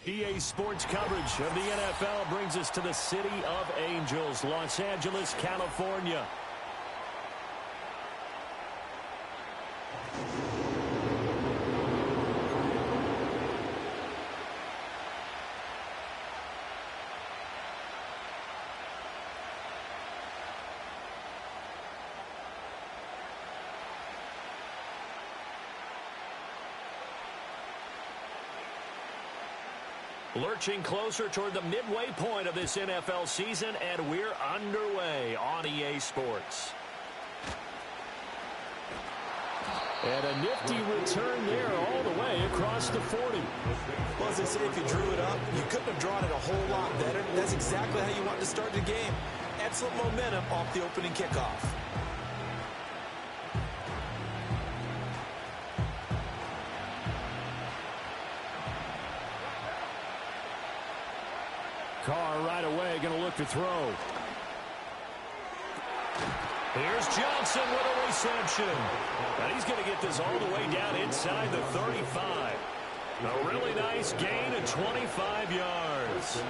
EA Sports coverage of the NFL brings us to the City of Angels, Los Angeles, California. Lurching closer toward the midway point of this NFL season, and we're underway on EA Sports. And a nifty return there all the way across the 40. Well, as they say, if you drew it up, you couldn't have drawn it a whole lot better. That's exactly how you want to start the game. Excellent momentum off the opening kickoff. Carr right away going to look to throw. Here's Johnson with a reception. And he's going to get this all the way down inside the 35. A really nice gain of 25 yards.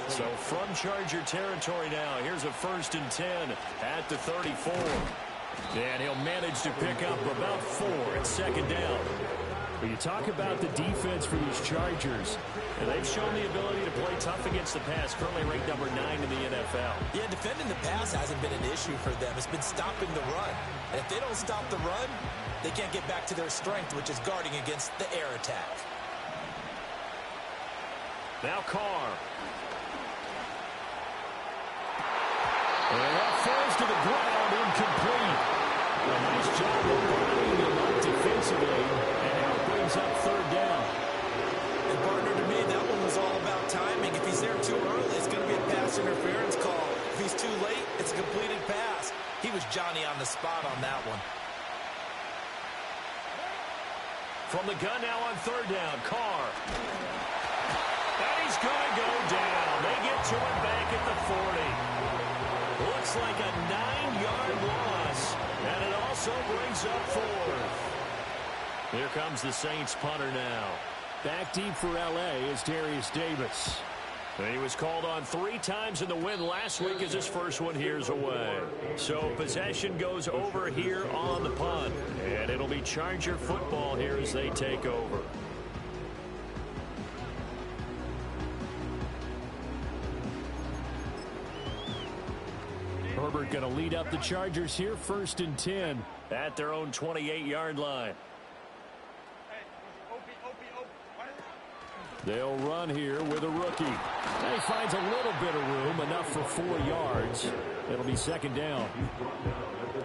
So from Charger territory now, here's a 1st and 10 at the 34. And he'll manage to pick up about 4 at 2nd down. When you talk about the defense for these Chargers, and they've shown the ability to play tough against the pass, currently ranked number 9 in the NFL. Yeah, defending the pass hasn't been an issue for them. It's been stopping the run. And if they don't stop the run, they can't get back to their strength, which is guarding against the air attack. Now Carr. And that falls to the ground, incomplete. A nice job of buying him up defensively, and now it brings up 3rd down. And partner, to me, that one was all about timing. If he's there too early, it's going to be a pass interference call. If he's too late, it's a completed pass. He was Johnny on the spot on that one. From the gun now on 3rd down, Carr. And he's going to go down. They get to it back at the 40. Looks like a 9-yard loss, and it also brings up 4th. Here comes the Saints punter now. Back deep for L.A. is Darius Davis. And he was called on 3 times in the win last week as his first one here's away. So possession goes over here on the punt, and it'll be Charger football here as they take over. Herbert going to lead up the Chargers here, 1st and 10 at their own 28-yard line. They'll run here with a rookie. And he finds a little bit of room, enough for 4 yards. It'll be 2nd down.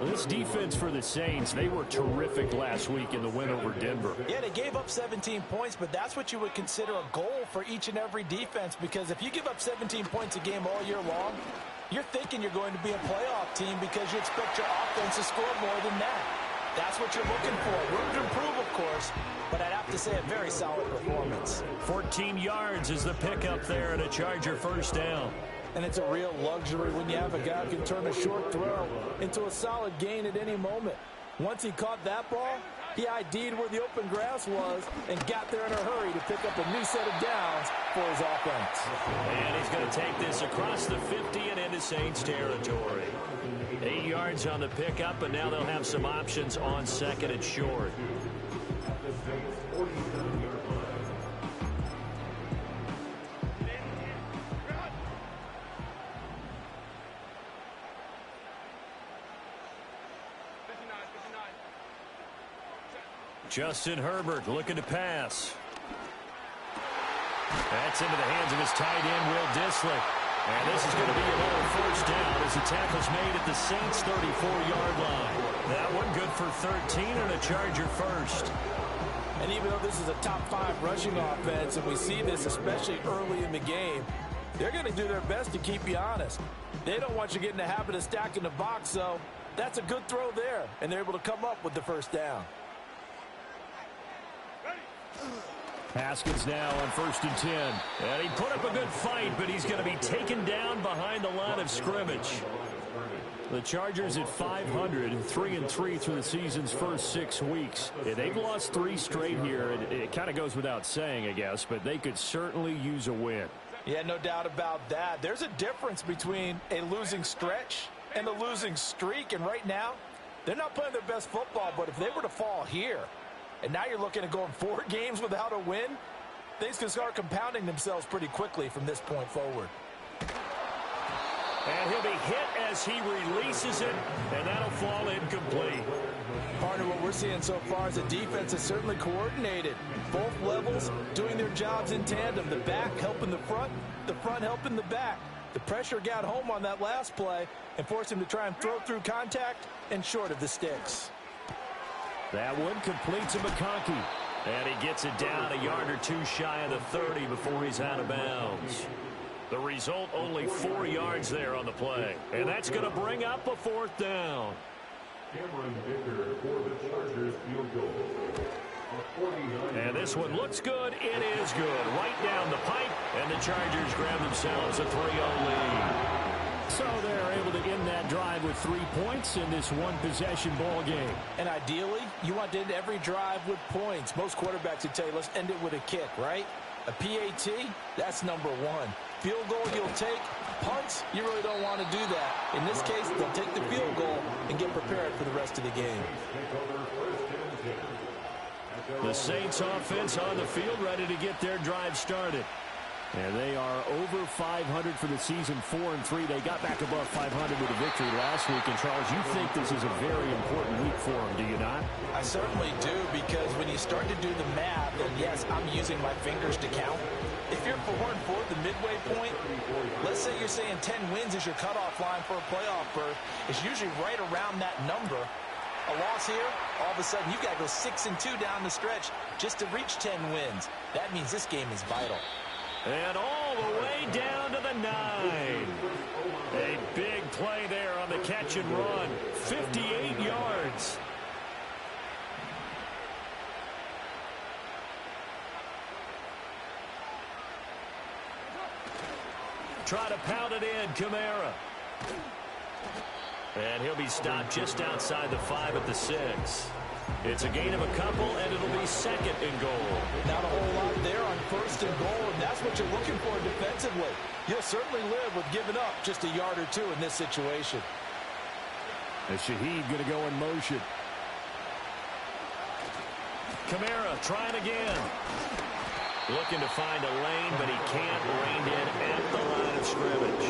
Well, this defense for the Saints, they were terrific last week in the win over Denver. Yeah, they gave up 17 points, but that's what you would consider a goal for each and every defense, because if you give up 17 points a game all year long, you're thinking you're going to be a playoff team because you expect your offense to score more than that. That's what you're looking for. Room to improve, of course, but I'd have to say a very solid performance. 14 yards is the pickup there and a Charger 1st down. And it's a real luxury when you have a guy who can turn a short throw into a solid gain at any moment. Once he caught that ball, he ID'd where the open grass was and got there in a hurry to pick up a new set of downs for his offense. And he's going to take this across the 50 and into Saints territory. 8 yards on the pickup, and now they'll have some options on 2nd and short. Justin Herbert looking to pass. That's into the hands of his tight end, Will Dissly. And this is going to be another 1st down as the tackle's made at the Saints' 34-yard line. That one good for 13 and a Charger 1st. And even though this is a top 5 rushing offense, and we see this especially early in the game, they're going to do their best to keep you honest. They don't want you getting the habit of stacking the box, so that's a good throw there, and they're able to come up with the 1st down. Haskins now on 1st and 10. And he put up a good fight, but he's going to be taken down behind the line of scrimmage. The Chargers at 500, 3-3 through the season's first 6 weeks. They've lost 3 straight here. It kind of goes without saying, I guess, but they could certainly use a win. Yeah, no doubt about that. There's a difference between a losing stretch and a losing streak, and right now, they're not playing their best football, but if they were to fall here, and now you're looking at going 4 games without a win, things can start compounding themselves pretty quickly from this point forward. And he'll be hit as he releases it, and that'll fall incomplete. Partner, what we're seeing so far is the defense is certainly coordinated. Both levels doing their jobs in tandem. The back helping the front helping the back. The pressure got home on that last play and forced him to try and throw through contact and short of the sticks. That one completes to McConkey. And he gets it down a yard or 2 shy of the 30 before he's out of bounds. The result, only 4 yards there on the play. And that's going to bring up a 4th down. And this one looks good. It is good. Right down the pipe. And the Chargers grab themselves a 3-0 lead. So they're able to end that drive with 3 points in this one-possession ball game. And ideally, you want to end every drive with points. Most quarterbacks would tell you, let's end it with a kick, right? A PAT, that's number 1. Field goal you'll take. Punts, you really don't want to do that. In this case, they'll take the field goal and get prepared for the rest of the game. The Saints offense on the field, ready to get their drive started. And they are over 500 for the season, 4-3. They got back above 500 with a victory last week. And, Charles, you think this is a very important week for them, do you not? I certainly do, because when you start to do the math, and yes, I'm using my fingers to count. If you're 4-4 at the midway point, let's say you're saying 10 wins is your cutoff line for a playoff berth. It's usually right around that number. A loss here, all of a sudden you've got to go 6-2 down the stretch just to reach 10 wins. That means this game is vital. And all the way down to the 9. A big play there on the catch and run. 58 yards. Try to pound it in, Kamara. And he'll be stopped just outside the 5 at the 6. It's a gain of a couple, and it'll be 2nd and goal. Not a whole lot there on 1st and goal, and that's what you're looking for defensively. You'll certainly live with giving up just a yard or 2 in this situation. And Shaheed going to go in motion. Kamara trying again. Looking to find a lane, but he can't. Reined in at the line of scrimmage.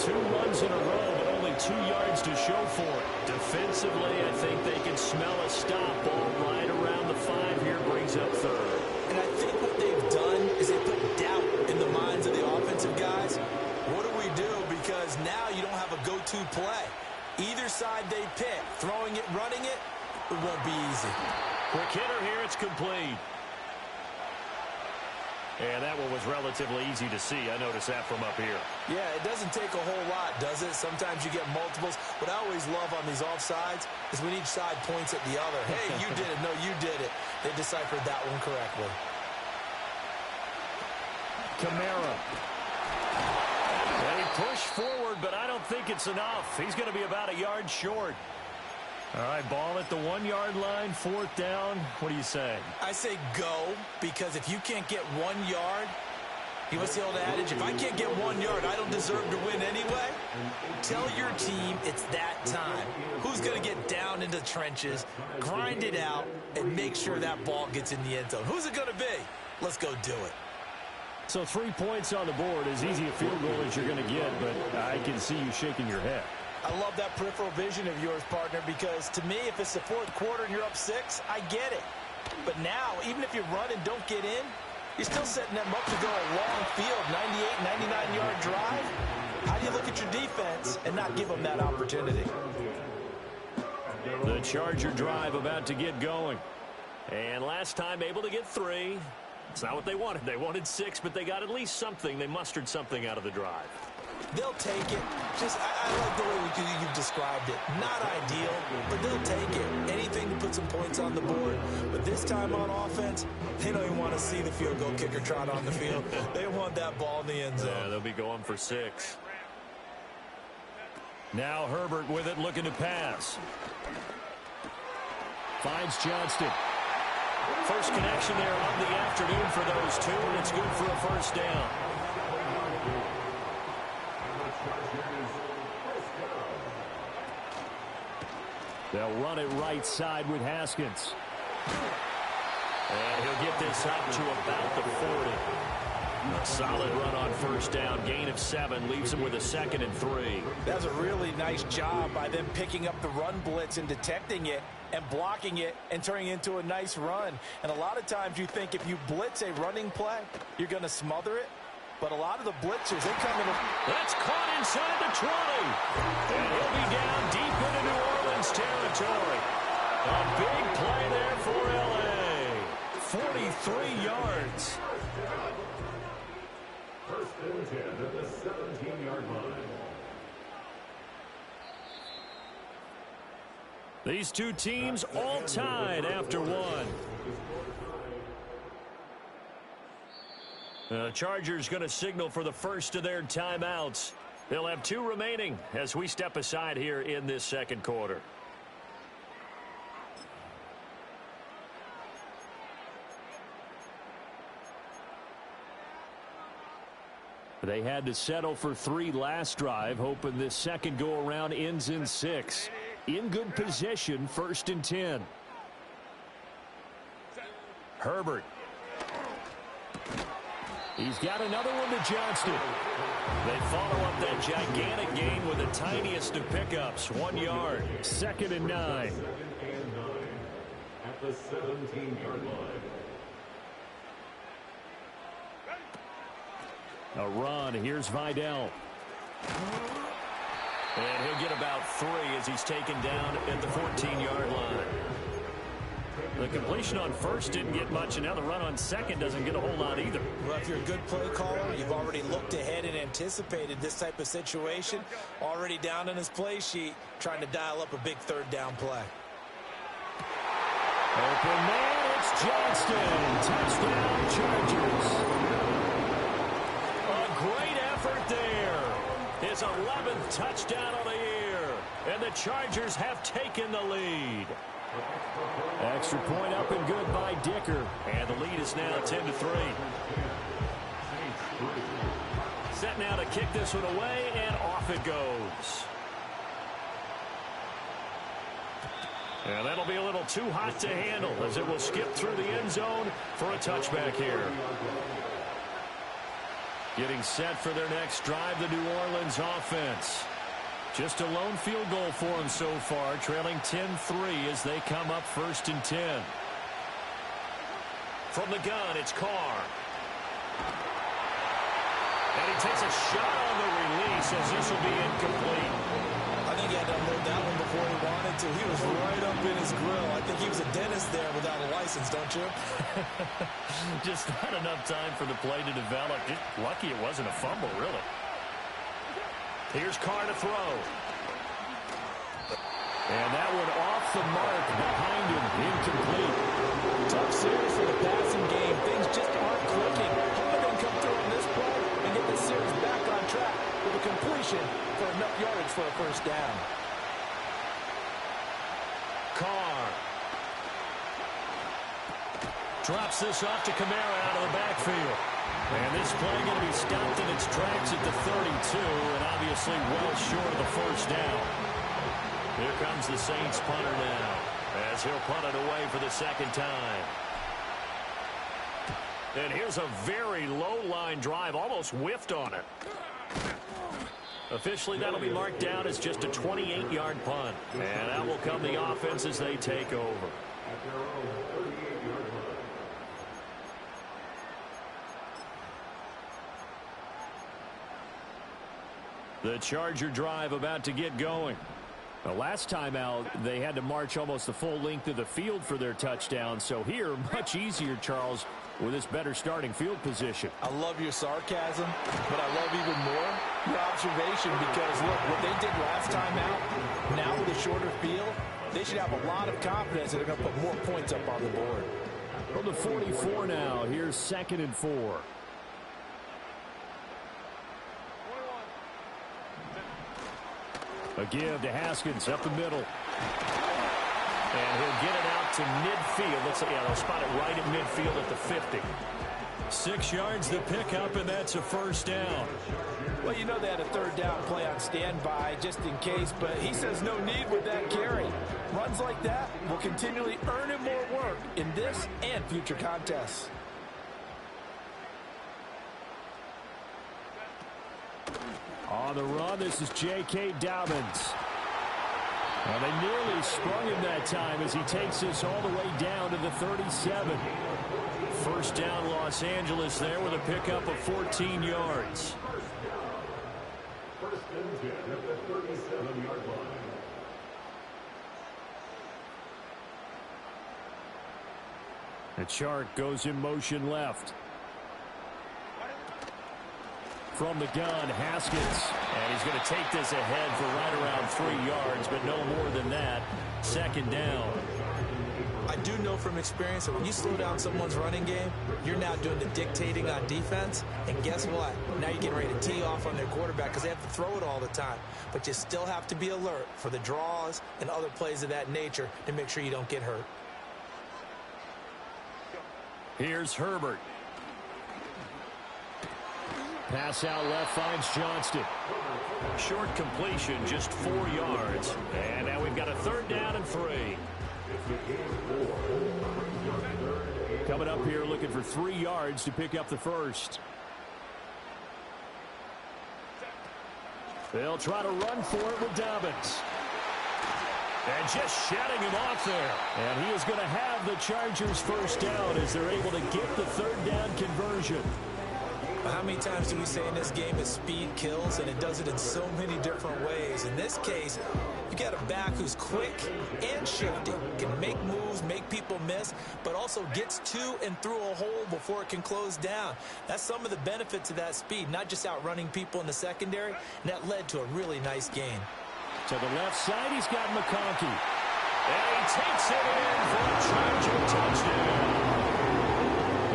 2 runs in a row, but only 2 yards to show for it. Defensively, I think they can smell a stop. Ball right around the 5 here, brings up 3rd. And I think what they've done is they put doubt in the minds of the offensive guys. What do we do? Because now you don't have a go-to play. Either side they pick, throwing it, running it, it won't be easy. Quick hitter here, it's complete. And that one was relatively easy to see. I noticed that from up here. Yeah, it doesn't take a whole lot, does it? Sometimes you get multiples. What I always love on these offsides is when each side points at the other. Hey, you did it. No, you did it. They deciphered that one correctly. Kamara. They push forward, but I don't think it's enough. He's going to be about a yard short. All right, ball at the 1-yard line, 4th down. What do you say? I say go, because if you can't get 1 yard, you must see the old adage, if I can't get 1 yard, I don't deserve to win anyway. Tell your team it's that time. Who's going to get down into the trenches, grind it out, and make sure that ball gets in the end zone? Who's it going to be? Let's go do it. So 3 points on the board, as easy a field goal as you're going to get, but I can see you shaking your head. I love that peripheral vision of yours, partner, because to me, if it's the 4th quarter and you're up 6, I get it. But now, even if you run and don't get in, you're still setting them up to go a long field, 98, 99-yard drive. How do you look at your defense and not give them that opportunity? The Charger drive about to get going. And last time able to get 3. It's not what they wanted. They wanted 6, but they got at least something. They mustered something out of the drive. They'll take it. I like the way you've described it. Not ideal, but they'll take it. Anything to put some points on the board. But this time on offense, they don't even want to see the field goal kicker trot on the field. They want that ball in the end zone. Yeah, they'll be going for 6. Now Herbert with it, looking to pass. Finds Johnston. First connection there of the afternoon for those two, and it's good for a first down. They'll run it right side with Haskins. And he'll get this up to about the 40. A solid run on first down. Gain of 7 leaves him with a 2nd and 3. That's a really nice job by them picking up the run blitz and detecting it and blocking it and turning it into a nice run. And a lot of times you think if you blitz a running play, you're going to smother it. But a lot of the blitzers, they come in. That's caught inside the 20. And he'll be down deep into New Orleans territory. A big play there for L.A. 43 yards. First and 10 at the 17-yard line. These two teams all tied after one. The Chargers going to signal for the first of their timeouts. They'll have 2 remaining as we step aside here in this second quarter. They had to settle for 3 last drive, hoping this second go-around ends in 6. In good position, 1st and 10. Herbert. He's got another one to Johnston. They follow up that gigantic gain with the tiniest of pickups, 1 yard. 2nd and 9. At the 17-yard line. A run. Here's Vidal. And he'll get about 3 as he's taken down at the 14-yard line. The completion on first didn't get much, and now the run on second doesn't get a whole lot either. Well, if you're a good play caller, you've already looked ahead and anticipated this type of situation. Already down in his play sheet, trying to dial up a big 3rd down play. Open man, it's Johnston. Touchdown, Chargers. A great effort there. His 11th touchdown of the year. And the Chargers have taken the lead. Extra point up and good by Dicker. And the lead is now 10-3. Set now to kick this one away, and off it goes. And that'll be a little too hot to handle as it will skip through the end zone for a touchback here. Getting set for their next drive, the New Orleans offense. Just a lone field goal for them so far, trailing 10-3 as they come up 1st and 10. From the gun, it's Carr. And he takes a shot on the release as this will be incomplete. I think he had to unload that one before he wanted to. He was right up in his grill. I think he was a dentist there without a license, don't you? Just not enough time for the play to develop. Just lucky it wasn't a fumble, really. Here's Carr to throw. And that one off the mark behind him, incomplete. Tough series for the passing game. Things just aren't clicking. Carr didn't come through on this play and get the series back on track with a completion for enough yardage for a first down. Carr drops this off to Kamara out of the backfield. And this play going to be stopped in its tracks at the 32, and obviously well short of the first down. Here comes the Saints punter now, as he'll punt it away for the 2nd time. And here's a very low-line drive, almost whiffed on it. Officially, that'll be marked down as just a 28-yard punt. And out will come the offense as they take over. The Charger drive about to get going. The last time out, they had to march almost the full length of the field for their touchdown. So here, much easier, Charles, with this better starting field position. I love your sarcasm, but I love even more your observation because, look, what they did last time out, now with a shorter field, they should have a lot of confidence that they're going to put more points up on the board. From the 44 now, here's 2nd and 4. A give to Haskins up the middle. And he'll get it out to midfield. They'll spot it right at midfield at the 50. 6 yards to pick up, and that's a first down. Well, you know they had a third down play on standby just in case, but he says no need with that carry. Runs like that will continually earn him more work in this and future contests. On the run, this is J.K. Dobbins. Well, they nearly sprung him that time as he takes this all the way down to the 37. First down, Los Angeles there with a pickup of 14 yards. First and 10 at the 37-yard line. The chart goes in motion left. From the gun, Haskins. And he's going to take this ahead for right around 3 yards, but no more than that. Second down. I do know from experience that when you slow down someone's running game, you're now doing the dictating on defense. And guess what? Now you're getting ready to tee off on their quarterback because they have to throw it all the time. But you still have to be alert for the draws and other plays of that nature to make sure you don't get hurt. Here's Herbert. Pass out left finds Johnston. Short completion, just 4 yards. And now we've got a third down and 3. Coming up here looking for 3 yards to pick up the first. They'll try to run for it with Dobbins. And just shutting him off there. And he is going to have the Chargers first down as they're able to get the third down conversion. How many times do we say in this game that speed kills, and it does it in so many different ways? In this case, you got a back who's quick and shifty, can make moves, make people miss, but also gets to and through a hole before it can close down. That's some of the benefits of that speed, not just outrunning people in the secondary, and that led to a really nice gain. To the left side, he's got McConkey. And he takes it in for a Charger touchdown.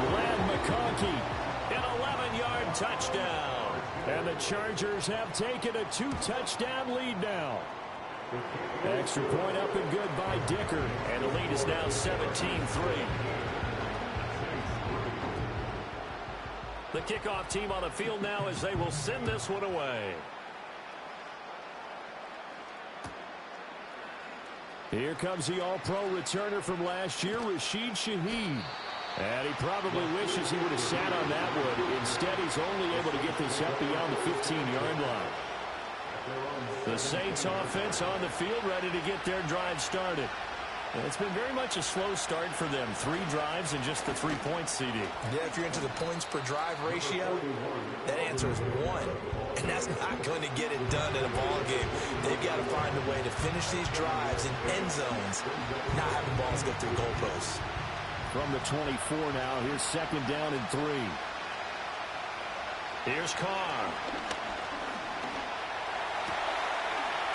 Glad McConkey. Touchdown. And the Chargers have taken a 2-touchdown lead now. Extra point up and good by Dicker. And the lead is now 17-3. The kickoff team on the field now as they will send this one away. Here comes the All-Pro returner from last year, Rashid Shaheed. And he probably wishes he would have sat on that one. Instead, he's only able to get this up beyond the 15-yard line. The Saints offense on the field, ready to get their drive started. And it's been very much a slow start for them. 3 drives and just the 3 points, CD. Yeah, if you're into the points per drive ratio, that answer is 1. And that's not going to get it done in a ball game. They've got to find a way to finish these drives in end zones, not having balls go through goalposts. From the 24 now, here's second down and 3. Here's Carr.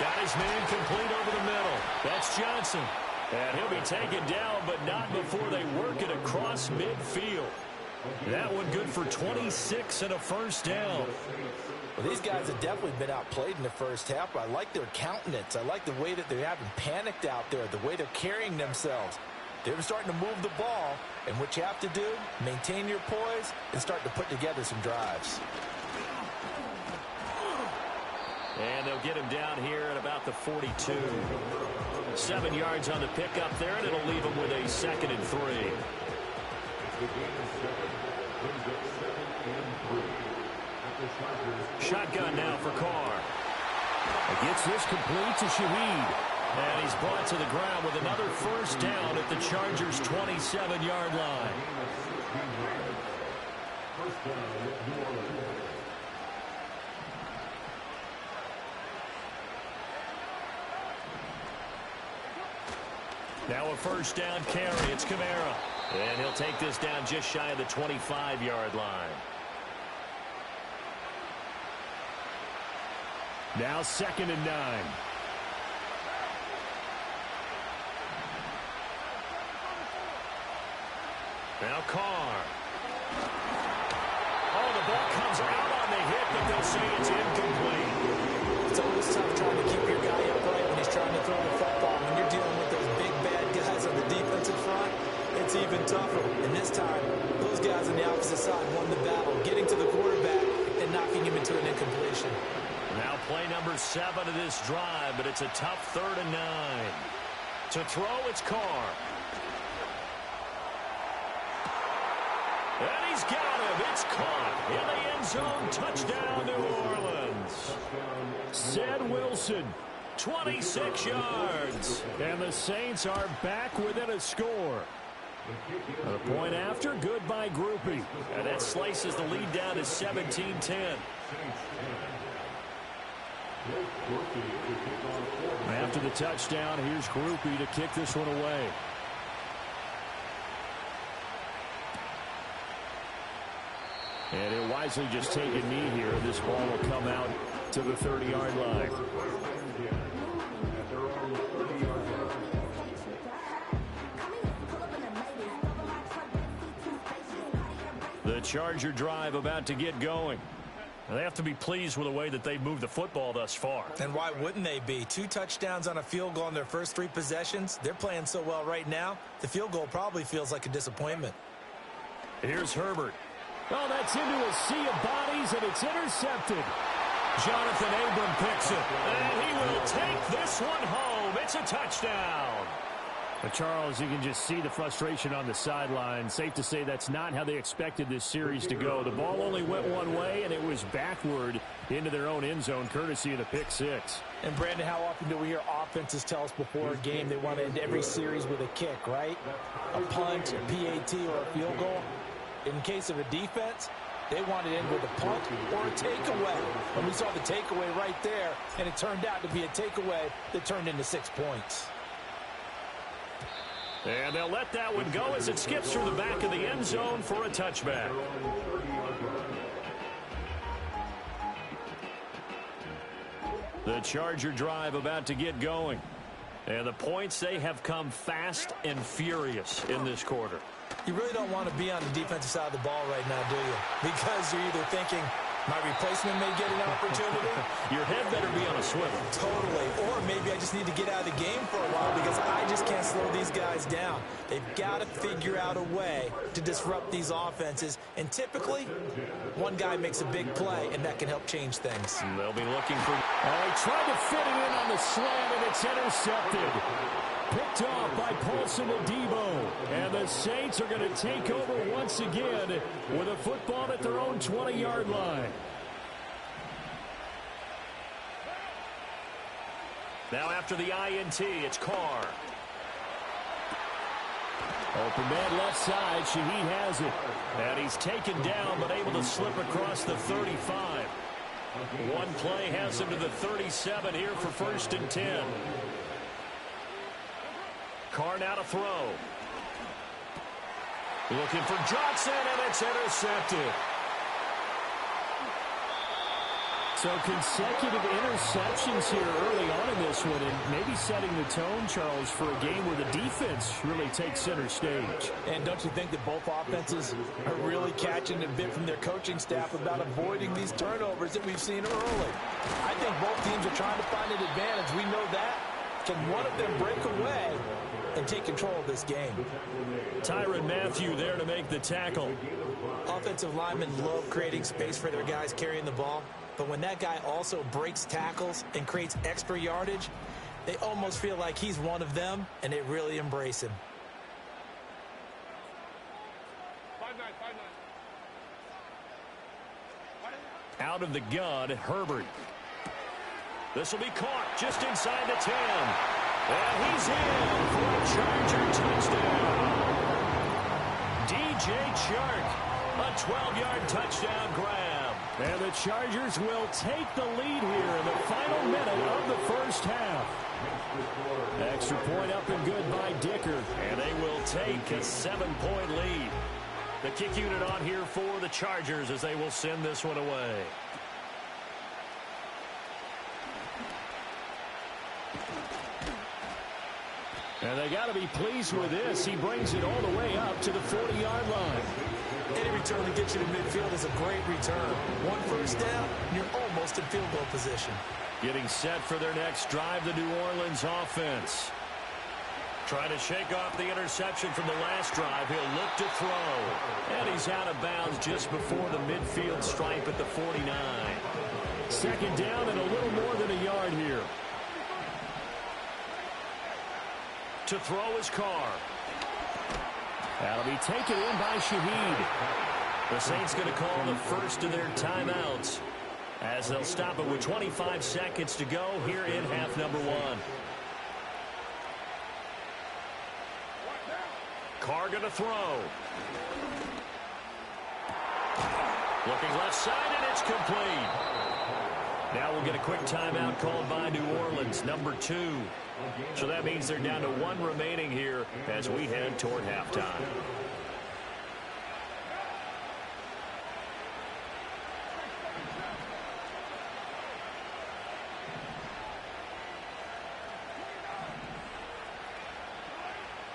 Got his man complete over the middle. That's Johnson. And he'll be taken down, but not before they work it across midfield. That one good for 26 and a first down. Well, these guys have definitely been outplayed in the first half. I like their countenance. I like the way that they haven't panicked out there, the way they're carrying themselves. They're starting to move the ball, and what you have to do, maintain your poise and start to put together some drives. And they'll get him down here at about the 42. 7 yards on the pickup there, and it'll leave him with a second and 3. Shotgun now for Carr. He gets this complete to Shaheed. And he's brought to the ground with another first down at the Chargers' 27-yard line. Now a first down carry. It's Kamara. And he'll take this down just shy of the 25-yard line. Now second and 9. Now Carr. Oh, the ball comes out on the hit, but they'll say it's incomplete. It's always tough trying to keep your guy throw the football. When you're dealing with those big, bad guys on the defensive front, it's even tougher. And this time, those guys on the opposite side won the battle, getting to the quarterback and knocking him into an incompletion. Now play number 7 of this drive, but it's a tough 3rd and 9. To throw, it's Carr. And he's got him. It's caught in the end zone. Touchdown, New Orleans. Zed Wilson, 26 yards. And the Saints are back within a score. A point after, good by Groupie. And that slices the lead down to 17-10. After the touchdown, here's Groupie to kick this one away. And he'll wisely just take a knee here. This ball will come out to the 30-yard line. The Charger drive about to get going. They have to be pleased with the way that they've moved the football thus far. And why wouldn't they be? 2 touchdowns on a field goal in their first 3 possessions. They're playing so well right now, the field goal probably feels like a disappointment. Here's Herbert. Oh, that's into a sea of bodies, and it's intercepted. Jonathan Abram picks it, and he will take this one home. It's a touchdown. But Charles, you can just see the frustration on the sideline. Safe to say that's not how they expected this series to go. The ball only went one way, and it was backward into their own end zone, courtesy of the pick 6. And, Brandon, how often do we hear offenses tell us before a game they want to end every series with a kick, right? A punt, a PAT, or a field goal. In case of a defense, they want to end with a punt or a takeaway. And we saw the takeaway right there, and it turned out to be a takeaway that turned into 6 points. And they'll let that one go as it skips through the back of the end zone for a touchback. The Charger drive about to get going. And the points, they have come fast and furious in this quarter. You really don't want to be on the defensive side of the ball right now, do you? Because you're either thinking, my replacement may get an opportunity. Your head better be on a swivel. Totally. Or maybe I just need to get out of the game for a while because I just can't slow these guys down. They've got to figure out a way to disrupt these offenses. And typically, one guy makes a big play, and that can help change things. And they'll be looking for... Oh, he tried to fit it in on the slant, and it's intercepted. Picked off by Paulson Adebo. And the Saints are going to take over once again with a football at their own 20-yard line. Now after the INT, it's Carr. Open man left side. Shaheed has it. And he's taken down but able to slip across the 35. One play has him to the 37 here for 1st and 10. Carr now to throw. Looking for Johnson, and it's intercepted. So consecutive interceptions here early on in this one, and maybe setting the tone, Charles, for a game where the defense really takes center stage. And don't you think that both offenses are really catching a bit from their coaching staff about avoiding these turnovers that we've seen early? I think both teams are trying to find an advantage. We know that. Can one of them break away and take control of this game? Tyrann Mathieu there to make the tackle. Offensive linemen love creating space for their guys carrying the ball. But when that guy also breaks tackles and creates extra yardage, they almost feel like he's one of them, and they really embrace him. Out of the gun, Herbert. This will be caught just inside the 10. And he's in for a Charger touchdown. DJ Chark, a 12-yard touchdown grab. And the Chargers will take the lead here in the final minute of the first half. Extra point up and good by Dicker. And they will take a 7-point lead. The kick unit on here for the Chargers as they will send this one away. And they got to be pleased with this. He brings it all the way up to the 40-yard line. Any return to get you to midfield is a great return. One first down, you're almost in field goal position. Getting set for their next drive, the New Orleans offense. Trying to shake off the interception from the last drive. He'll look to throw. And he's out of bounds just before the midfield stripe at the 49. Second down and a little more than a yard here. To throw his Carr. That'll be taken in by Shaheed. The Saints going to call the first of their timeouts as they'll stop it with 25 seconds to go here in half number one. Carr going to throw. Looking left side, and it's complete. Now we'll get a quick timeout called by New Orleans, number 2. So that means they're down to 1 remaining here as we head toward halftime.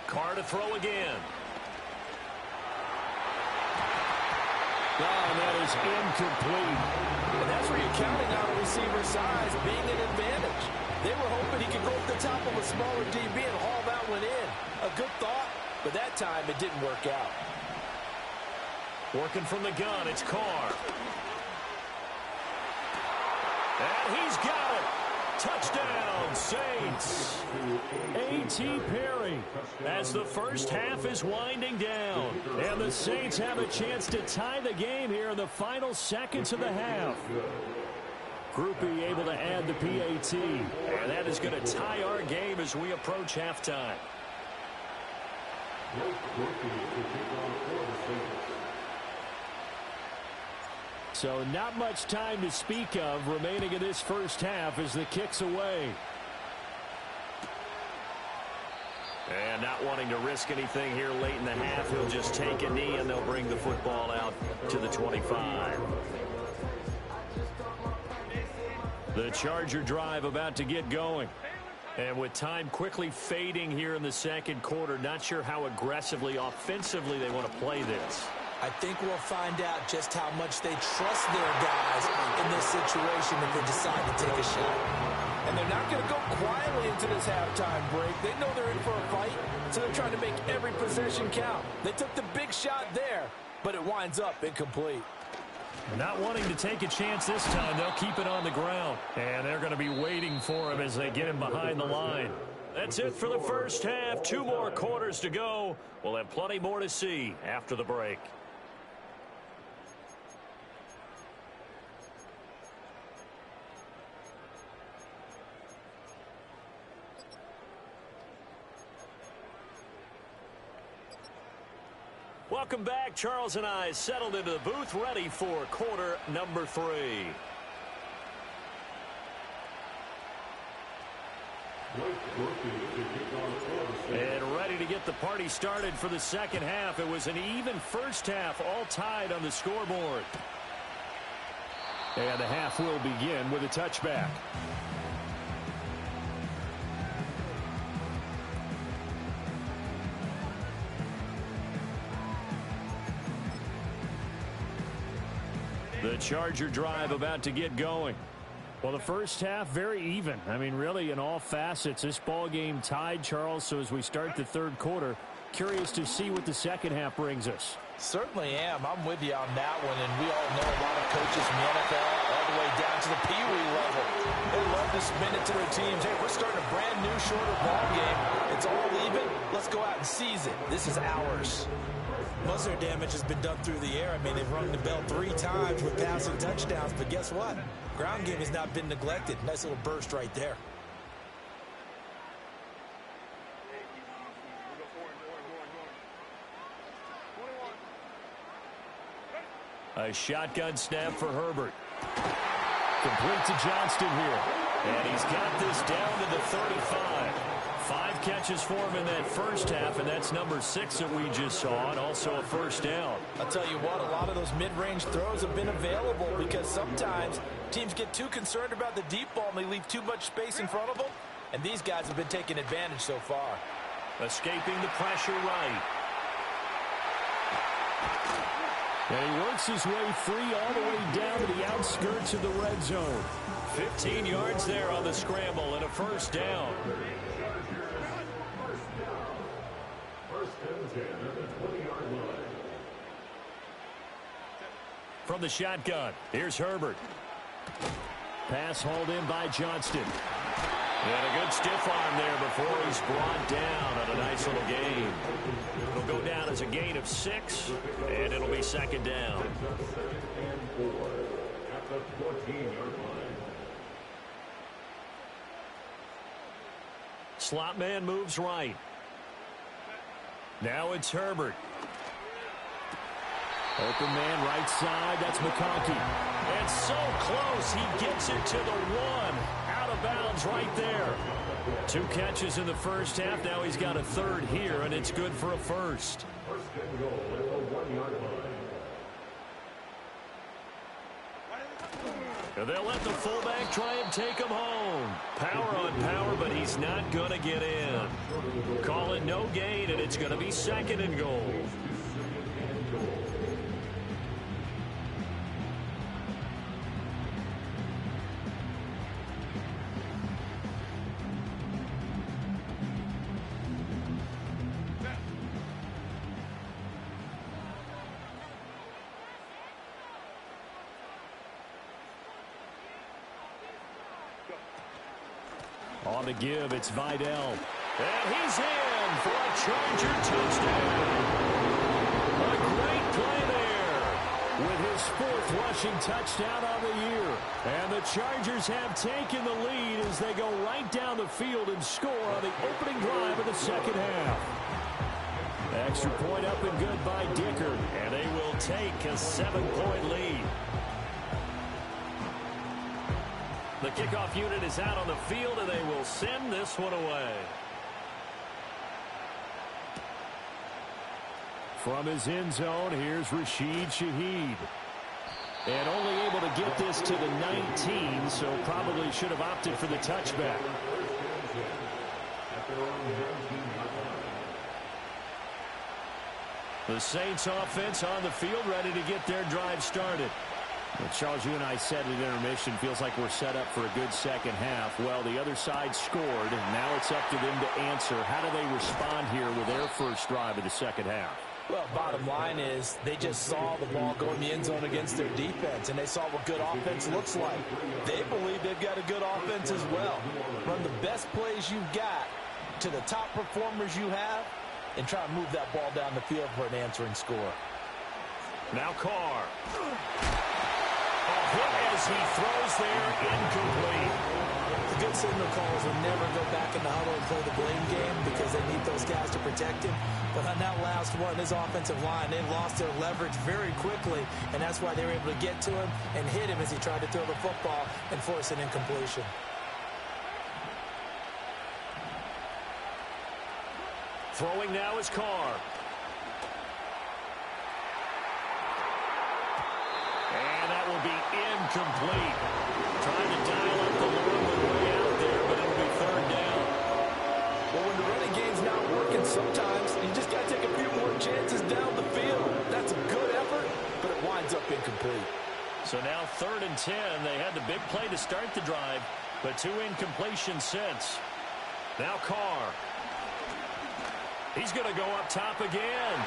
Carr to throw again. Oh, that is incomplete. And that's where you're counting on a receiver's size being an advantage. They were hoping he could go up the top of a smaller DB and haul that one in. A good thought, but that time it didn't work out. Working from the gun, it's Carr. And he's got it. Touchdown, Saints. A.T. Perry. As the first half is winding down. And the Saints have a chance to tie the game here in the final seconds of the half. Groupie able to add the PAT. And that is going to tie our game as we approach halftime. So not much time to speak of remaining in this first half as the kick's away. And not wanting to risk anything here late in the half, he'll just take a knee and they'll bring the football out to the 25. The Charger drive about to get going. And with time quickly fading here in the second quarter, not sure how aggressively, offensively they want to play this. I think we'll find out just how much they trust their guys in this situation if they decide to take a shot. And they're not going to go quietly into this halftime break. They know they're in for a fight, so they're trying to make every possession count. They took the big shot there, but it winds up incomplete. Not wanting to take a chance this time, they'll keep it on the ground. And they're going to be waiting for him as they get him behind the line. That's it for the first half. 2 more quarters to go. We'll have plenty more to see after the break. Welcome back. Charles and I settled into the booth, ready for quarter number 3. And ready to get the party started for the second half. It was an even first half, all tied on the scoreboard. And the half will begin with a touchback. The Charger drive about to get going. Well, the first half, very even. I mean, really, in all facets, this ball game tied, Charles. So as we start the third quarter, curious to see what the second half brings us. Certainly am. I'm with you on that one, and we all know a lot of coaches in the NFL all the way down to the Pee Wee level. They love to spin it to their teams. Hey, we're starting a brand new, shorter ball game. It's all even. Let's go out and seize it. This is ours. Most of their damage has been done through the air. I mean, they've rung the bell 3 times with passing touchdowns, but guess what? Ground game has not been neglected. Nice little burst right there. A shotgun snap for Herbert. Complete to Johnston here. And he's got this down to the 35. 5 catches for him in that first half, and that's number 6 that we just saw, and also a first down. I'll tell you what, a lot of those mid-range throws have been available because sometimes teams get too concerned about the deep ball and they leave too much space in front of them, and these guys have been taking advantage so far. Escaping the pressure right. And he works his way free all the way down to the outskirts of the red zone. 15 yards there on the scramble and a first down. First and 10 at the 20-yard line. From the shotgun, here's Herbert. Pass hauled in by Johnston. And a good stiff arm there before he's brought down on a nice little gain. It'll go down as a gain of 6, and it'll be second down. And 4 at the 14-yard line. Slot man moves right. Now it's Herbert. Open man right side. That's McConkey. And so close. He gets it to the 1. Out of bounds right there. 2 catches in the first half. Now he's got a third here, and it's good for a first. First and goal at the 1-yard line. And they'll let the fullback try and take him home. Power on power, but he's not going to get in. Call it no gain, and it's going to be second and goal. On the give, it's Vidal. And he's in for a Charger touchdown. A great play there with his 4th rushing touchdown on the year. And the Chargers have taken the lead as they go right down the field and score on the opening drive of the second half. Extra point up and good by Dicker. And they will take a 7-point lead. The kickoff unit is out on the field, and they will send this one away. From his end zone, here's Rashid Shaheed. And only able to get this to the 19, so probably should have opted for the touchback. The Saints offense on the field, ready to get their drive started. Well, Charles, you and I said at intermission, feels like we're set up for a good second half. Well, the other side scored, and now it's up to them to answer. How do they respond here with their first drive of the second half? Well, bottom line is they just saw the ball go in the end zone against their defense, and they saw what good offense looks like. They believe they've got a good offense as well. Run the best plays you've got to the top performers you have, and try to move that ball down the field for an answering score. Now Carr. A hit as he throws there, incomplete. The good signal calls will never go back in the huddle and play the blame game because they need those guys to protect him. But on that last one, his offensive line, they lost their leverage very quickly, and that's why they were able to get to him and hit him as he tried to throw the football and force an incompletion. Throwing now is Carr. And that will be incomplete. Trying to dial up the Lord way out there, but it'll be third down. Well, when the running game's not working, sometimes you just got to take a few more chances down the field. That's a good effort, but it winds up incomplete. So now 3rd and 10. They had the big play to start the drive, but 2 incompletions since. Now Carr. He's going to go up top again.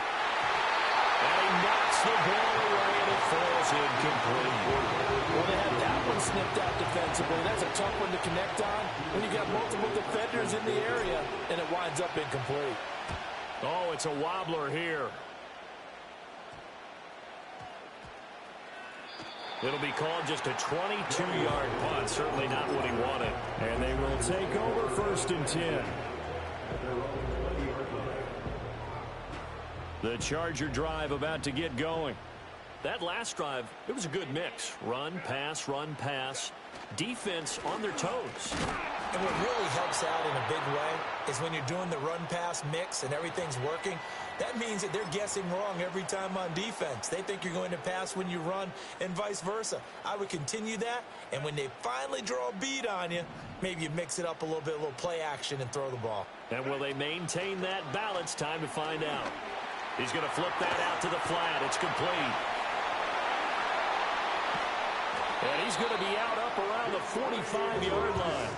And he knocks the ball away, and it falls incomplete. Well, they had that one snipped out defensively. That's a tough one to connect on when you got multiple defenders in the area, and it winds up incomplete. Oh, it's a wobbler here. It'll be called just a 22-yard punt. Certainly not what he wanted. And they will take over 1st and 10. The Charger drive about to get going. That last drive, it was a good mix. Run, pass, defense on their toes. And what really helps out in a big way is when you're doing the run-pass mix and everything's working, that means that they're guessing wrong every time on defense. They think you're going to pass when you run and vice versa. I would continue that, and when they finally draw a bead on you, maybe you mix it up a little bit, a little play action and throw the ball. And will they maintain that balance? Time to find out. He's going to flip that out to the flat. It's complete. And he's going to be out up around the 45-yard line.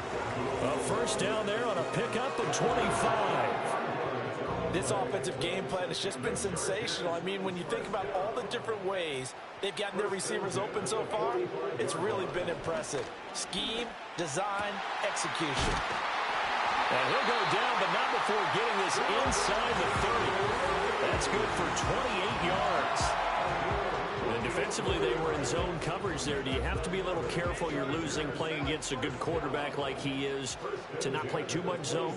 A first down there on a pickup at 25. This offensive game plan has just been sensational. I mean, when you think about all the different ways they've gotten their receivers open so far, it's really been impressive. Scheme, design, execution. And he'll go down, but not before getting this inside the 30. That's good for 28 yards. And defensively, they were in zone coverage there. Do you have to be a little careful? You're losing, playing against a good quarterback like he is, to not play too much zone?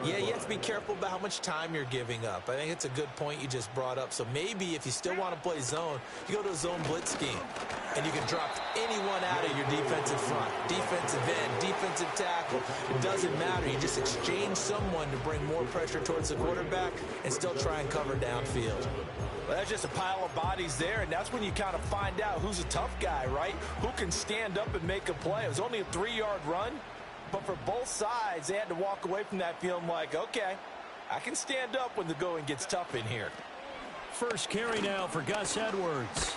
Yeah, you have to be careful about how much time you're giving up. I think it's a good point you just brought up. So maybe if you still want to play zone, you go to a zone blitz scheme. And you can drop anyone out of your defensive front. Defensive end, defensive tackle. It doesn't matter. You just exchange someone to bring more pressure towards the quarterback and still try and cover downfield. Well, that's just a pile of bodies there, and that's when you kind of find out who's a tough guy, right? Who can stand up and make a play. It was only a 3-yard run, but for both sides, they had to walk away from that feeling like, okay, I can stand up when the going gets tough in here. First carry now for Gus Edwards.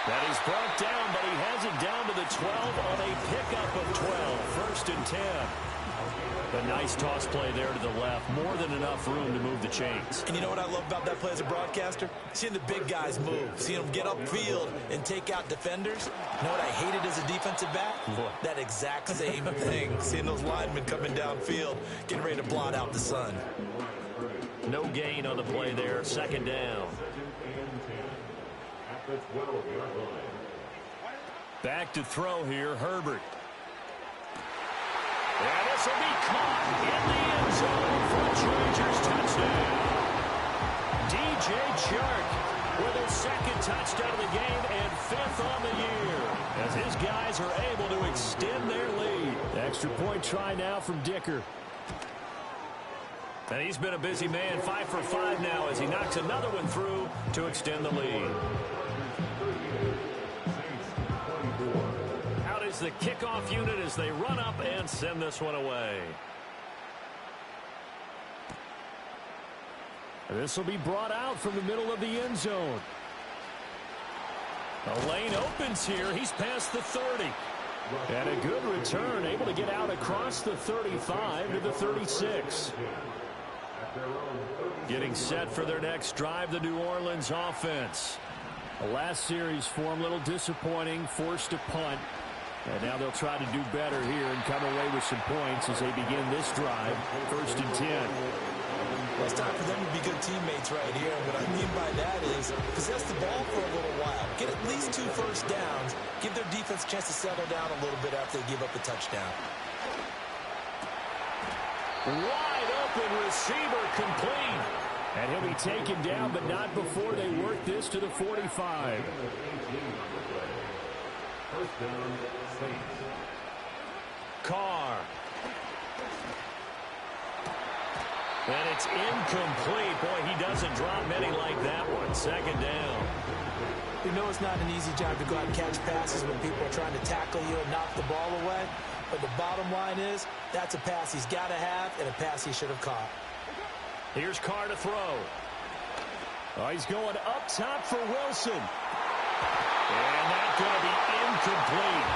That is brought down, but he has it down to the 12 on a pickup of 12. First and 10. A nice toss play there to the left. More than enough room to move the chains. And you know what I love about that play as a broadcaster? Seeing the big guys move. Seeing them get upfield and take out defenders. You know what I hated as a defensive back? What? That exact same thing. Seeing those linemen coming downfield, getting ready to blot out the sun. No gain on the play there. Second down. Back to throw here, Herbert. And this will be caught in the end zone for a Chargers touchdown. DJ Chark with his second touchdown of the game and 5th on the year, as his guys are able to extend their lead. Extra point try now from Dicker. And he's been a busy man, 5 for 5 now as he knocks another one through to extend the lead. Out is the kickoff unit as they run up and send this one away. This will be brought out from the middle of the end zone. A lane opens here. He's past the 30. And a good return, able to get out across the 35 to the 36. Getting set for their next drive, the New Orleans offense. The last series for them, a little disappointing, forced a punt. And now they'll try to do better here and come away with some points as they begin this drive. First and 10. Well, it's time for them to be good teammates right here. And what I mean by that is possess the ball for a little while. Get at least 2 first downs. Give their defense a chance to settle down a little bit after they give up a touchdown. Wide open receiver complete. And he'll be taken down, but not before they work this to the 45. Carr. And it's incomplete. Boy, he doesn't drop many like that one. Second down. You know it's not an easy job to go out and catch passes when people are trying to tackle you and knock the ball away. But the bottom line is, that's a pass he's got to have and a pass he should have caught. Here's Carr to throw. Oh, he's going up top for Wilson. And that's going to be incomplete.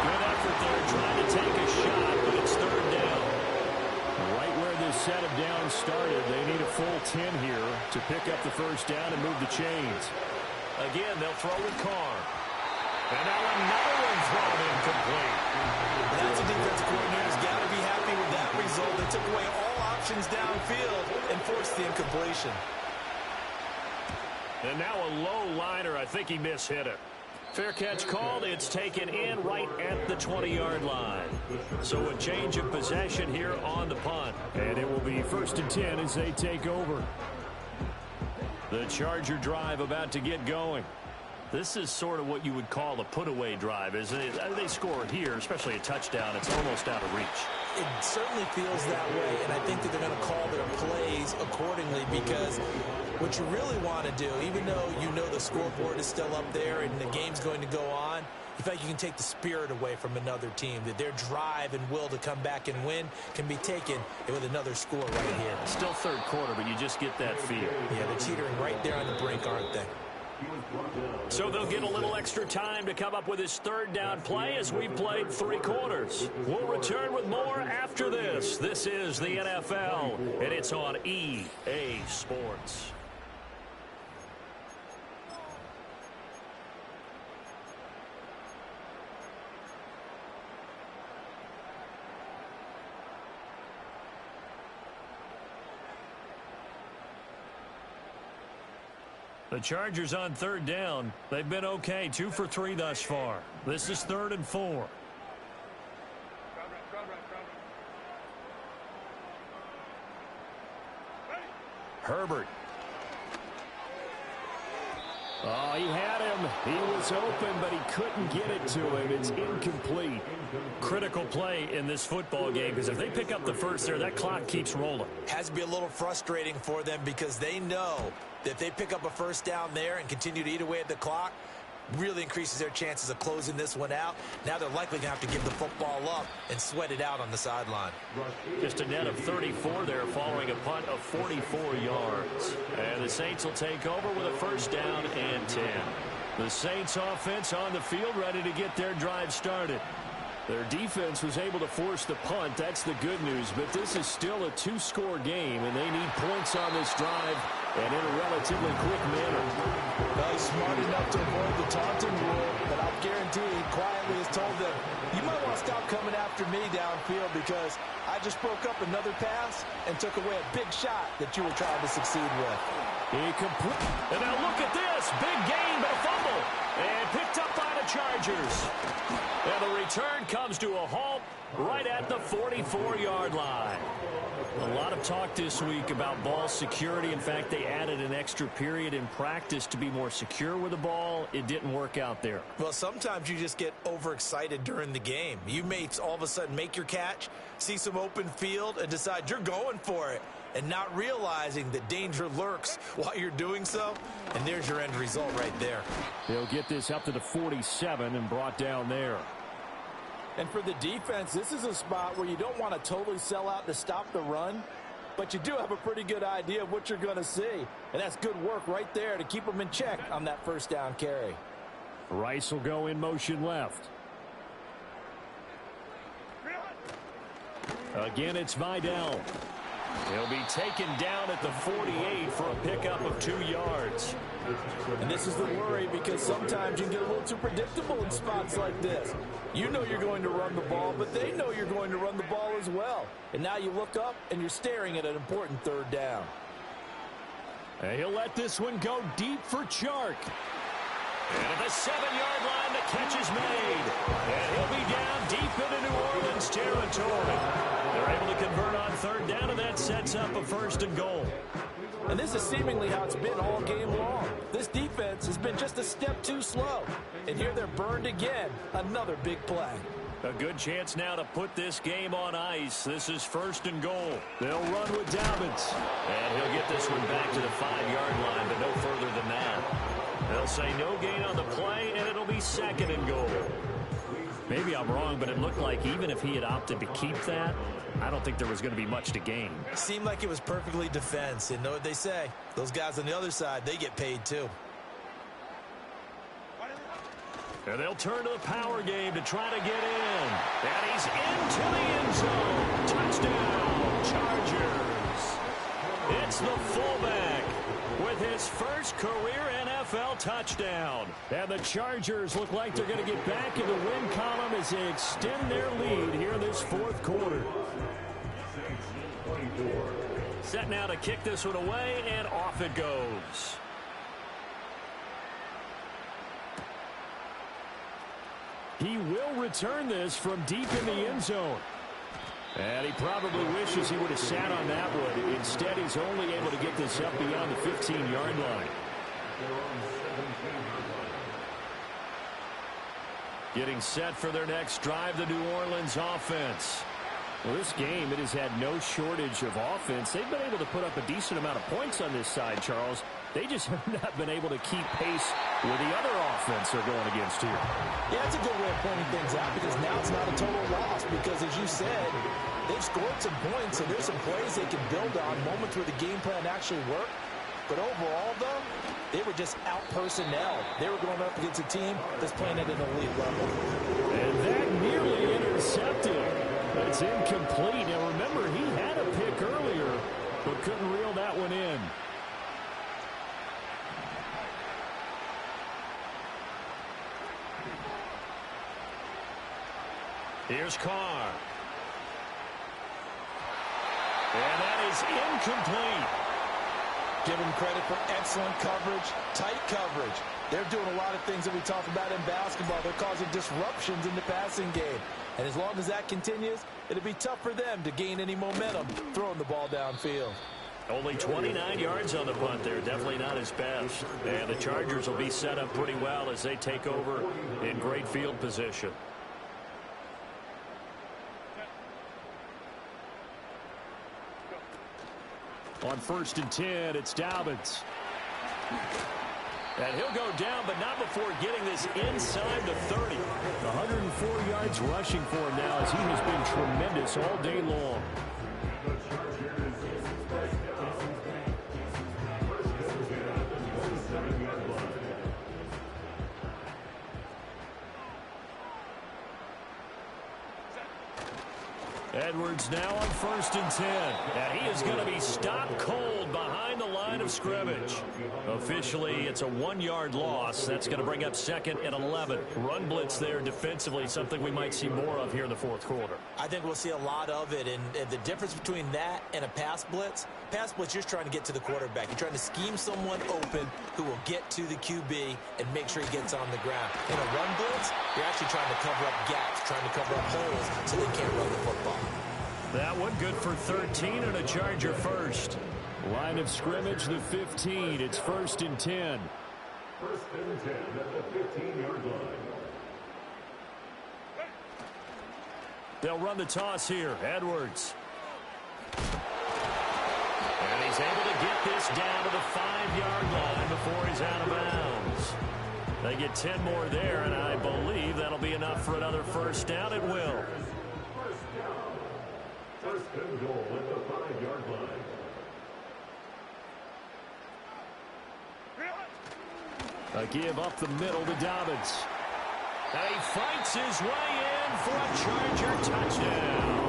Good effort there trying to take a shot, but it's third down. Right where this set of downs started, they need a full 10 here to pick up the first down and move the chains. Again, they'll throw with Carr. And now another one thrown incomplete. That's a defensive coordinator's got to be happy with that result. They took away all options downfield and forced the incompletion. And now a low liner. I think he mishit it. Fair catch called. It's taken in right at the 20-yard line. So a change of possession here on the punt. And it will be first and 10 as they take over. The Charger drive about to get going. This is sort of what you would call a put-away drive, isn't it? They score here, especially a touchdown. It's almost out of reach. It certainly feels that way, and I think that they're going to call their plays accordingly because what you really want to do, even though you know the scoreboard is still up there and the game's going to go on, you feel like you can take the spirit away from another team, that their drive and will to come back and win can be taken with another score right here. Still third quarter, but you just get that feel. Yeah, they're teetering right there on the brink, aren't they? So they'll get a little extra time to come up with his third down play as we played 3 quarters. We'll return with more after this. This is the NFL, and it's on EA Sports. The Chargers on third down. They've been okay, 2 for 3 thus far. This is 3rd and 4. Herbert. Oh, he had him. He was open, but he couldn't get it to him. It's incomplete. Critical play in this football game, because if they pick up the first there, that clock keeps rolling. Has to be a little frustrating for them because they know that if they pick up a first down there and continue to eat away at the clock, really increases their chances of closing this one out. Now they're likely going to have to give the football up and sweat it out on the sideline. Just a net of 34 there following a punt of 44 yards. And the Saints will take over with a first down and 10. The Saints offense on the field ready to get their drive started. Their defense was able to force the punt. That's the good news. But this is still a 2-score game, and they need points on this drive and in a relatively quick manner. Well, he's smart enough to avoid the taunting rule, but I'll guarantee he quietly has told them, you might want to stop coming after me downfield because I just broke up another pass and took away a big shot that you were trying to succeed with. And now look at this. Big gain, but a fumble. And picked up by the Chargers. And the return comes to a halt right at the 44-yard line. A lot of talk this week about ball security. In fact, they added an extra period in practice to be more secure with the ball. It didn't work out there. Well, sometimes you just get overexcited during the game. You may all of a sudden make your catch, see some open field, and decide you're going for it, and not realizing that danger lurks while you're doing so. And there's your end result right there. They'll get this up to the 47 and brought down there. And for the defense, this is a spot where you don't want to totally sell out to stop the run, but you do have a pretty good idea of what you're going to see. And that's good work right there to keep them in check on that first down carry. Rice will go in motion left. Again, it's Vidal. He'll be taken down at the 48 for a pickup of 2 yards. And this is the worry because sometimes you can get a little too predictable in spots like this. You know you're going to run the ball, but they know you're going to run the ball as well. And now you look up and you're staring at an important third down. And he'll let this one go deep for Chark. And at the 7-yard line, the catch is made. And he'll be down deep into New Orleans territory. They're able to convert on third down, and that sets up a 1st and goal. And this is seemingly how it's been all game long. This defense has been just a step too slow. And here they're burned again. Another big play. A good chance now to put this game on ice. This is 1st and goal. They'll run with Dobbins. And he'll get this one back to the 5-yard line, but no further than that. They'll say no gain on the play, and it'll be 2nd and goal. Maybe I'm wrong, but it looked like even if he had opted to keep that, I don't think there was going to be much to gain. Seemed like it was perfectly defense. And know what they say? Those guys on the other side, they get paid too. And they'll turn to the power game to try to get in. And he's into the end zone. Touchdown, Chargers. It's the fullback with his first career NFL touchdown. And the Chargers look like they're going to get back in the win column as they extend their lead here in this 4th quarter. Set now to kick this one away, and off it goes. He will return this from deep in the end zone. And he probably wishes he would have sat on that one. Instead, he's only able to get this up beyond the 15-yard line. Getting set for their next drive, the New Orleans offense. Well, this game, it has had no shortage of offense. They've been able to put up a decent amount of points on this side, Charles. They just have not been able to keep pace with the other offense they're going against here. Yeah, it's a good way of pointing things out because now it's not a total loss because, as you said, they've scored some points, and there's some plays they can build on, moments where the game plan actually worked. But overall, though, they were just out-personnel. They were going up against a team that's playing at an elite level. And that nearly intercepted. That's incomplete. Now, remember, he had a pick earlier, but couldn't reel that one in. Here's Carr. And that is incomplete. Give them credit for excellent coverage, tight coverage. They're doing a lot of things that we talk about in basketball. They're causing disruptions in the passing game. And as long as that continues, it'll be tough for them to gain any momentum throwing the ball downfield. Only 29 yards on the punt there. Definitely not his best. And the Chargers will be set up pretty well as they take over in great field position. On 1st and 10, it's Dobbins. And he'll go down, but not before getting this inside the 30. 104 yards rushing for him now as he has been tremendous all day long. Edwards now on 1st and 10. And he is going to be stopped cold behind the line of scrimmage. Officially, it's a 1-yard loss. That's going to bring up 2nd and 11. Run blitz there defensively, something we might see more of here in the 4th quarter. I think we'll see a lot of it. And the difference between that and a pass blitz, you're just trying to get to the quarterback. You're trying to scheme someone open who will get to the QB and make sure he gets on the ground. In a run blitz, you're actually trying to cover up gaps, trying to cover up holes so they can't run the football. That one good for 13 and a Charger first. Line of scrimmage, the 15. It's 1st and 10. 1st and 10 at the 15-yard line. They'll run the toss here. Edwards. And he's able to get this down to the 5-yard line before he's out of bounds. They get 10 more there, and I believe that'll be enough for another first down. It will. First and goal at the 5-yard line. A give up the middle to Dobbins. And he fights his way in for a Charger touchdown.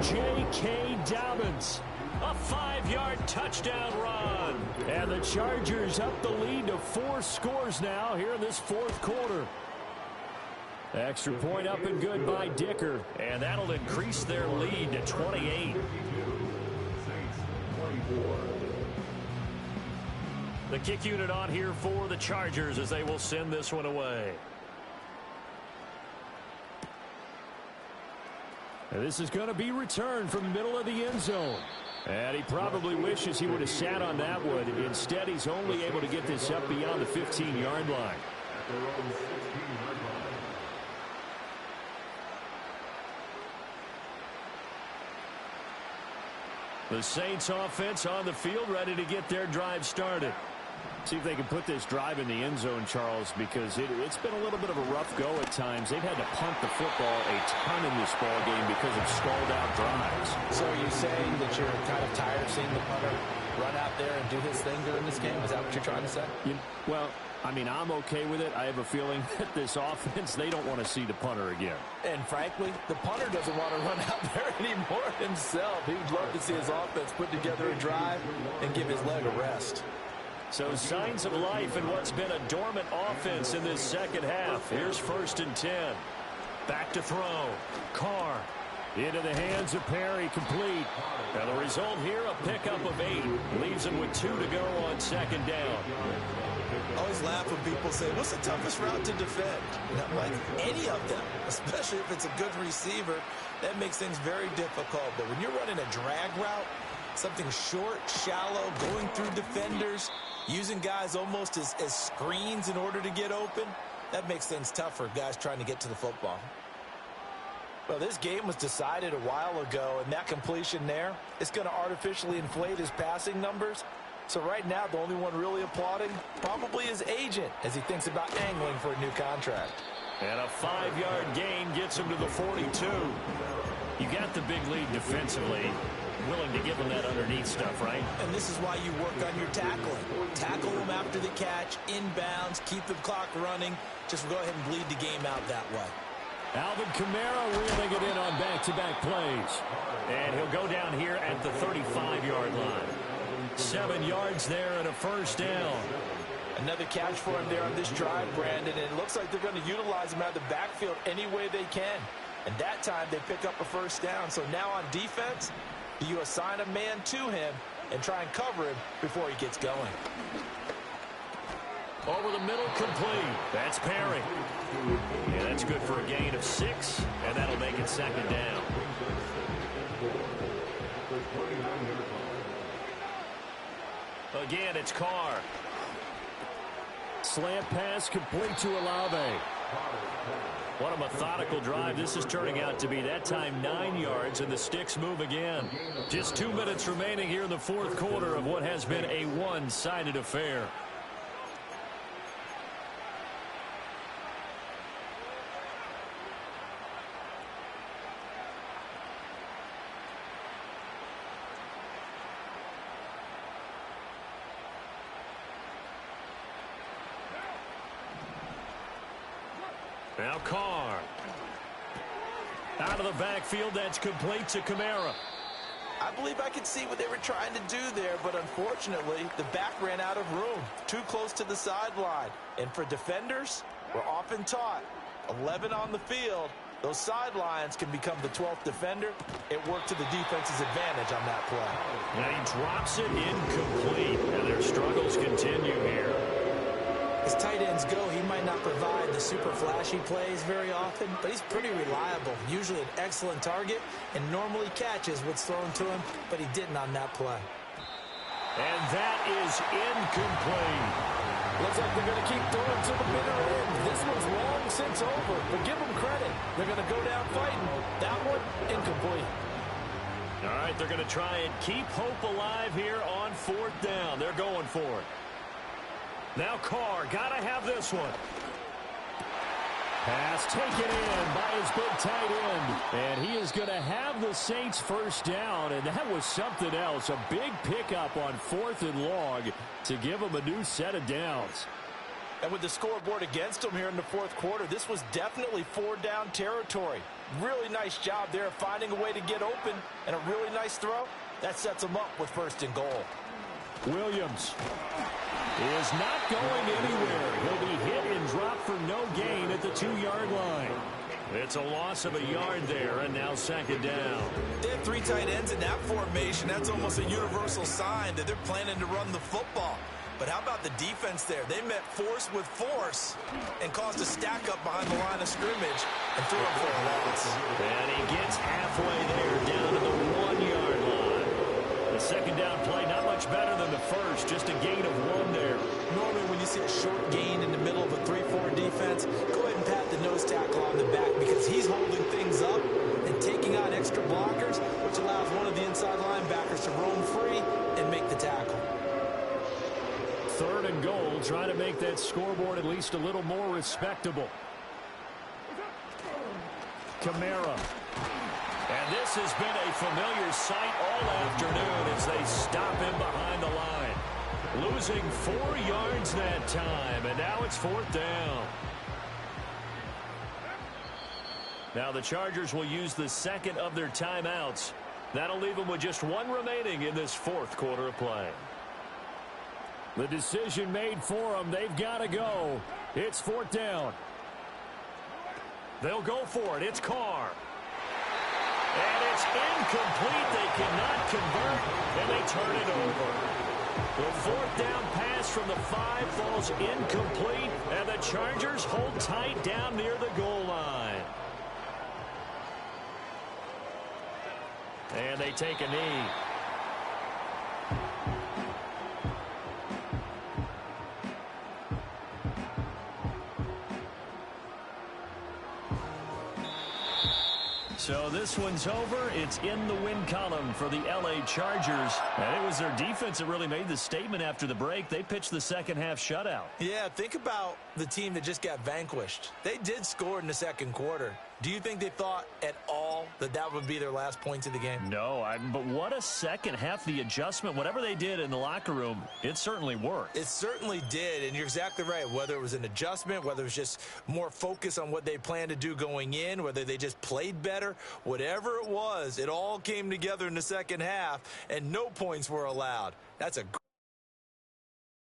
J.K. Dobbins. A 5-yard touchdown run. And the Chargers up the lead to 4 scores now here in this 4th quarter. Extra point up and good by Dicker. And that'll increase their lead to 28. The kick unit on here for the Chargers as they will send this one away. And this is going to be returned from the middle of the end zone. And he probably wishes he would have sat on that one. Instead, he's only able to get this up beyond the 15-yard line. The Saints offense on the field ready to get their drive started. See if they can put this drive in the end zone, Charles, because it's been a little bit of a rough go at times. They've had to punt the football a ton in this ball game because of stalled out drives. So are you saying that you're kind of tired of seeing the punter run out there and do his thing during this game? Is that what you're trying to say? Well, I mean, I'm okay with it. I have a feeling that this offense, they don't want to see the punter again. And frankly, the punter doesn't want to run out there anymore himself. He would love to see his offense put together a drive and give his leg a rest. So signs of life in what's been a dormant offense in this second half. Here's 1st and 10. Back to throw. Carr. Into the hands of Perry, complete. And the result here, a pickup of 8. Leaves him with 2 to go on 2nd down. I always laugh when people say, what's the toughest route to defend? Not like any of them, especially if it's a good receiver. That makes things very difficult. But when you're running a drag route, something short, shallow, going through defenders, using guys almost as screens in order to get open, that makes things tough for guys trying to get to the football. Well, this game was decided a while ago, and that completion there is going to artificially inflate his passing numbers. So right now, the only one really applauding probably his agent as he thinks about angling for a new contract. And a 5-yard gain gets him to the 42. You got the big lead defensively. Willing to give them that underneath stuff, right? And this is why you work on your tackling. Tackle them after the catch, inbounds, keep the clock running. Just go ahead and bleed the game out that way. Alvin Kamara reeling it in on back-to-back plays. And he'll go down here at the 35-yard line. 7 yards there and a first down. Another catch for him there on this drive, Brandon. And it looks like they're going to utilize him out of the backfield any way they can. And that time they pick up a first down. So now on defense, you assign a man to him and try and cover him before he gets going. Over the middle, complete. That's Perry. Yeah, that's good for a gain of 6, and that'll make it second down. Again, it's Carr. Slant pass complete to Olave. What a methodical drive this is turning out to be. That time 9 yards, and the sticks move again. Just 2 minutes remaining here in the fourth quarter of what has been a one-sided affair. Now Carr. Out of the backfield, that's complete to Kamara. I believe I could see what they were trying to do there, but unfortunately, the back ran out of room. Too close to the sideline. And for defenders, we're often taught, 11 on the field, those sidelines can become the 12th defender. It worked to the defense's advantage on that play. And he drops it incomplete, and their struggles continue here. As tight ends go, he might not provide the super flashy plays very often, but he's pretty reliable, usually an excellent target, and normally catches what's thrown to him, but he didn't on that play. And that is incomplete. Looks like they're going to keep throwing to the bitter end. This one's long since over, but give them credit. They're going to go down fighting. That one, incomplete. All right, they're going to try and keep hope alive here on fourth down. They're going for it. Now Carr, got to have this one. Pass taken in by his big tight end. And he is going to have the Saints first down, and that was something else. A big pickup on 4th and long to give them a new set of downs. And with the scoreboard against them here in the fourth quarter, this was definitely 4-down territory. Really nice job there of finding a way to get open, and a really nice throw. That sets them up with 1st and goal. Williams is not going anywhere. He'll be hit and dropped for no gain at the 2-yard line. It's a loss of a yard there, and now second down. They have 3 tight ends in that formation. That's almost a universal sign that they're planning to run the football. But how about the defense there? They met force with force and caused a stack up behind the line of scrimmage and threw it for a loss. And he gets halfway there, down to the 1-yard line. The second down play, not much better than the first, just a gain of 1 there. Normally when you see a short gain in the middle of a 3-4 defense, go ahead and pat the nose tackle on the back because he's holding things up and taking on extra blockers, which allows one of the inside linebackers to roam free and make the tackle. 3rd and goal, trying to make that scoreboard at least a little more respectable. Kamara. And this has been a familiar sight all afternoon as they stop him behind the line. Losing 4 yards that time, and now it's 4th down. Now the Chargers will use the second of their timeouts. That'll leave them with just 1 remaining in this 4th quarter of play. The decision made for them. They've got to go. It's 4th down. They'll go for it. It's Carr. And it's incomplete. They cannot convert, and they turn it over. The 4th down pass from the 5 falls incomplete, and the Chargers hold tight down near the goal line. And they take a knee. So this one's over. It's in the win column for the L.A. Chargers. And it was their defense that really made the statement after the break. They pitched the second half shutout. Yeah, think about the team that just got vanquished. They did score in the second quarter. Do you think they thought at all know that would be their last points of the game? No, but what a second half. The adjustment, whatever they did in the locker room, it certainly worked. It certainly did, and you're exactly right. Whether it was an adjustment, whether it was just more focus on what they planned to do going in, whether they just played better, whatever it was, it all came together in the second half, and no points were allowed. That's a